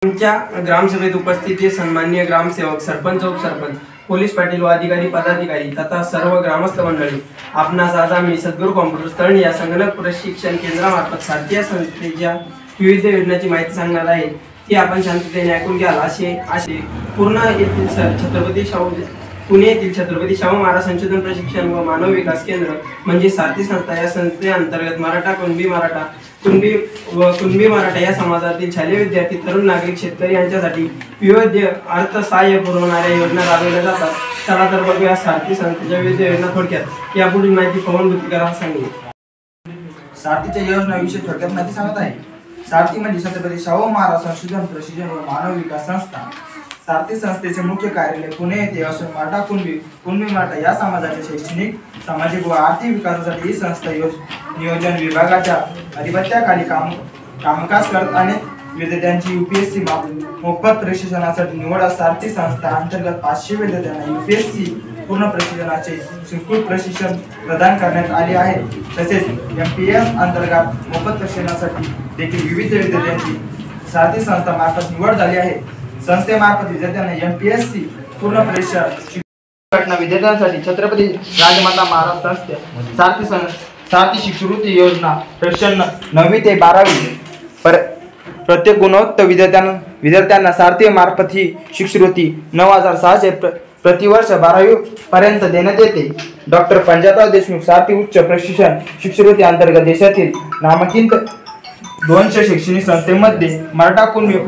आमच्या ग्रामसभेत उपस्थित सन्माननीय ग्रामसेवक, सरपंच, उपसरपंच, पोलीस पाटील व अधिकारी पदाधिकारी तथा सर्व ग्रामस्थ मंडळी, आपणास आज आम्ही सद्गुरू कॉम्प्युटर तळणी या संगणक प्रशिक्षण केंद्रामार्फत सारथी संस्थेच्या विविध योजनांची माहिती सांगणार आहे। ती आपण शांततेने ऐकून घ्याल असे पुणे येथील छत्रपती शाहू महाराज संशोधन प्रशिक्षण व मानव विकास केंद्र म्हणजे सारथी संस्था या संस्थेअंतर्गत मराठा, कुणबी मराठा या समाजातील शालेय विद्यार्थी, तरुण नागरिक, शेतकरी यांच्यासाठी विविध अर्थ सहाय्य पुरवणाऱ्या योजना राबवल्या जातात। चला तर बघूया सारथी संस्थेच्या विविध योजना थोडक्यात। यापुढील माहिती पवन बुद्धिकर सांगेल। सारथीच्या योजनाविषयी थोडक्यात माहिती सांगत आहे। सारथी म्हणजे छत्रपती शाहू महाराज संशोधन प्रशिक्षण व मानव विकास संस्था। सारथी संस्थेचे मुख्य कार्यालय पुणे येथे असून मराठा, कुणबी मराठा या समाजाच्या शैक्षणिक, सामाजिक व आर्थिक विकासासाठी ही संस्था नियोजन विभागाच्या अधिपत्याखाली कामकाज करत अनेक विद्यार्थ्यांची UPSC मोफत प्रशिक्षणासाठी निवड। सारथी संस्था अंतर्गत 500 विद्यार्थ्यांना UPSC पूर्ण प्रशिक्षणाचे सुखरूप प्रशिक्षण प्रदान करण्यात आले आहे। तसेच MPS अंतर्गत मोफत प्रशिक्षणासाठी देखील विविध विद्यार्थ्यांची सारथी संस्था मार्फत निवड झाली आहे। संस्थेमार्फत विद्यार्थ्यांना MPSC पूर्ण प्रशिक्षण विद्यार्थ्यांसाठी छत्रपती राजमाता महाराज संस्था सारथी शिष्यवृत्ती योजना प्रशिक्षण 9वी ते 12वी प्रत्येक गुणवत्त विद्यार्थ्यांना सारथी मार्फत ही शिष्यवृत्ती 9,600 प्रतिवर्ष 12वी पर्यंत देण्यात येते। डॉक्टर पंजाबराव देशमुख सारथी उच्च प्रशिक्षण शिष्यवृत्ती अंतर्गत देशातील नामांकित 200 शैक्षणिक संस्थेमध्ये मराठा, कुणबी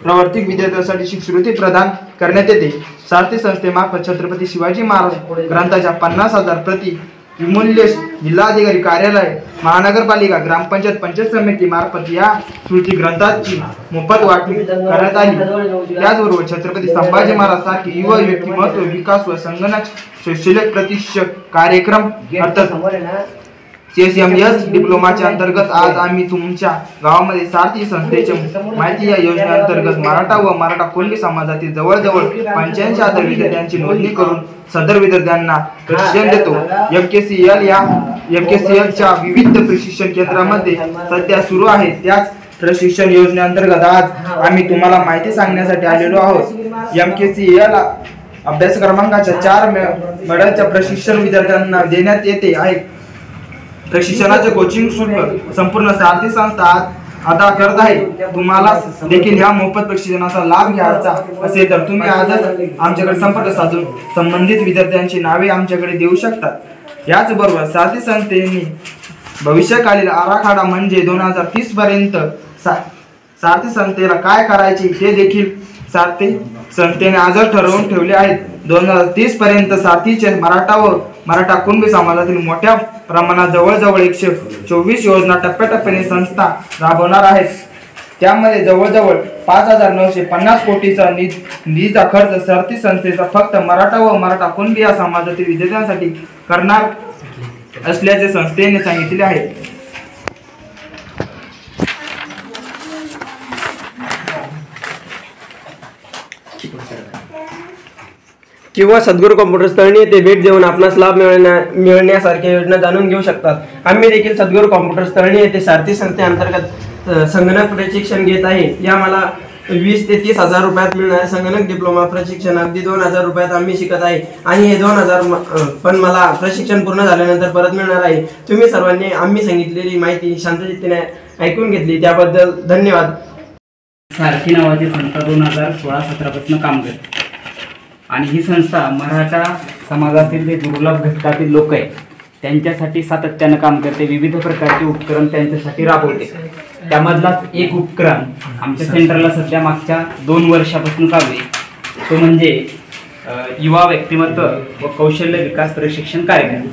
प्रवर्तित विद्यार्थ्यांसाठी शिष्यवृत्ती प्रदान करण्यात येते। सारथी संस्थेमार्फत छत्रपती शिवाजी महाराज ग्रंथाच्या 50,000 प्रति विमूल्य जिल्हाधिकारी कार्यालय, महानगरपालिका, ग्रामपंचायत, पंचायत समिती मार्फत या स्मृती ग्रंथाची मोफत वाटणी करण्यात आली। त्याचबरोबर छत्रपती संभाजी महाराज सारखे युवा व्यक्तिमत्व विकास व संगणक शैक्षणिक प्रशिक्षण कार्यक्रम अर्थात CSMS डिप्लोमाच्या अंतर्गत आज आम्ही तुमच्या गावामध्ये सारथी संस्थेची माहिती या योजनेअंतर्गत मराठा व मराठा कुणबी समाजातील जवळजवळ 85,000 विद्यार्थ्यांची नोंदणी करून सदर विद्यार्थ्यांना प्रशिक्षण देतो। MKCL च्या विविध प्रशिक्षण केंद्रामध्ये सध्या सुरू आहे। त्याच प्रशिक्षण योजनेअंतर्गत आज आम्ही तुम्हाला माहिती सांगण्यासाठी आलेलो आहोत। MKCL अभ्यास क्रमांकाच्या 4 मॉडेलच्या प्रशिक्षण विद्यार्थ्यांना देण्यात येते आहे। प्रशिक्षणाचे कोचिंग शुल्क संपूर्ण सारथी संस्था अदा करत आहे। तुम्हाला देखील ह्या मोफत प्रशिक्षणाचा लाभ घ्यायचा असेल तर तुम्ही आजच आमच्याकडे संपर्क साधून संबंधित विद्यार्थ्यांची नावे आमच्याकडे देऊ शकतात। याचबरोबर सारथी संस्थेने भविष्यकालीन आराखडा म्हणजे 2030 पर्यंत सारथी संस्थेला काय करायचे ते देखील सारथी संस्थेने आजच ठरवून ठेवले आहेत। 2030 पर्यंत सारथीचे मराठा कुणबी समाजातील मोठ्या प्रमाणात जवळजवळ 124 योजना टप्प्याटप्प्याने संस्था राबवणार आहेत। त्यामध्ये जवळजवळ 5,950 कोटीचा निधीचा खर्च सारथी संस्थेचा फक्त मराठा व मराठा कुणबी या समाजातील विद्यार्थ्यांसाठी करणार असल्याचे संस्थेने सांगितले आहे। किंवा सद्गुरू कॉम्प्युटर तळणी येथे भेट देऊन आपणास लाभ मिळण्यासारख्या योजना जाणून घेऊ शकतात। आम्ही देखील सद्गुरू कॉम्प्युटर तळणी येथे सारथी संस्थेअंतर्गत संगणक प्रशिक्षण घेत आहे। या मला 20,000 ते 30,000 रुपयात मिळणारे संगणक डिप्लोमा प्रशिक्षण अगदी 2,000 रुपयात आम्ही शिकत आहे आणि हे 2,000 पण मला प्रशिक्षण पूर्ण झाल्यानंतर परत मिळणार आहे। तुम्ही सर्वांनी आम्ही सांगितलेली माहिती शांतचित्ताने ऐकून घेतली त्याबद्दल धन्यवाद। सारथी नावाची संस्था 2016-17 पासून काम करते आणि ही संस्था मराठा समाजातील जे दुर्लभ घटकातील लोक आहेत त्यांच्यासाठी सातत्यानं काम करते। विविध प्रकारचे उपक्रम त्यांच्यासाठी राबवते। त्यामधलाच एक उपक्रम आमच्या सेंटरला सध्या मागच्या 2 वर्षापासून चालू आहे। तो म्हणजे युवा व्यक्तिमत्व व कौशल्य विकास प्रशिक्षण कार्यक्रम।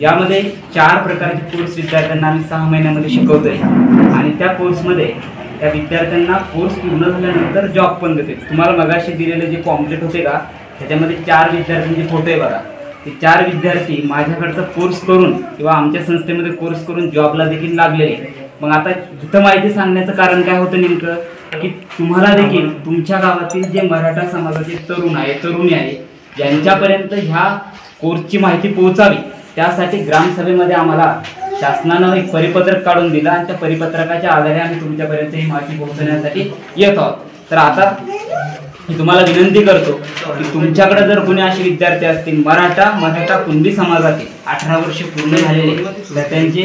यामध्ये 4 प्रकारचे कोर्स विद्यार्थ्यांना आम्ही 6 महिन्यामध्ये शिकवतोय आणि त्या कोर्समध्ये त्या विद्यार्थ्यांना कोर्स पूर्ण झाल्यानंतर जॉब पण देते। तुम्हाला मगाशी दिलेले जे पॉम्पलेट होते का त्याच्यामध्ये 4 विद्यार्थ्यांचे फोटो आहे बघा। ते 4 विद्यार्थी माझ्याकडचा कोर्स करून किंवा आमच्या संस्थेमध्ये कोर्स करून जॉबला देखील लागलेले। मग आता इथं माहिती सांगण्याचं कारण काय होतं नेमकं की तुम्हाला देखील तुमच्या गावातील जे मराठा समाजाचे तरुण आहे, तरुणी आहे ज्यांच्यापर्यंत ह्या कोर्सची माहिती पोहोचावी त्यासाठी ग्रामसभेमध्ये आम्हाला शासनानं एक परिपत्रक काढून दिलं आणि त्या परिपत्रकाच्या आधारे आम्ही तुमच्यापर्यंत ही माहिती पोहोचवण्यासाठी येत आहोत. तर आता मी तुम्हाला विनंती करतो की तुमच्याकडे जर कोणी असे विद्यार्थी असतील मराठा कुणबी समाजातील 18 वर्ष पूर्ण झालेले, तर त्यांचे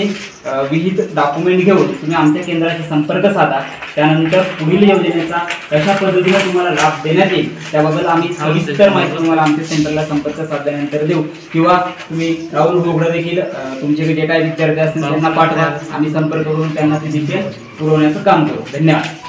विहित डॉक्युमेंट घेऊन तुम्ही आमच्या केंद्राशी संपर्क साधा. त्यानंतर पुढील योजनेचा कशा पद्धतीने तुम्हाला लाभ देण्यात येईल त्याबद्दल आम्ही सविस्तर माहिती तुम्हाला आमच्या सेंटरला संपर्क साधल्यानंतर देऊ. किंवा तुम्ही राहुल बोगडे देखील तुमचे जे काही विद्यार्थी असतील त्यांना पाठवा, आम्ही संपर्क करून त्यांना ते डिटेल पुरवण्याचं काम करू. धन्यवाद.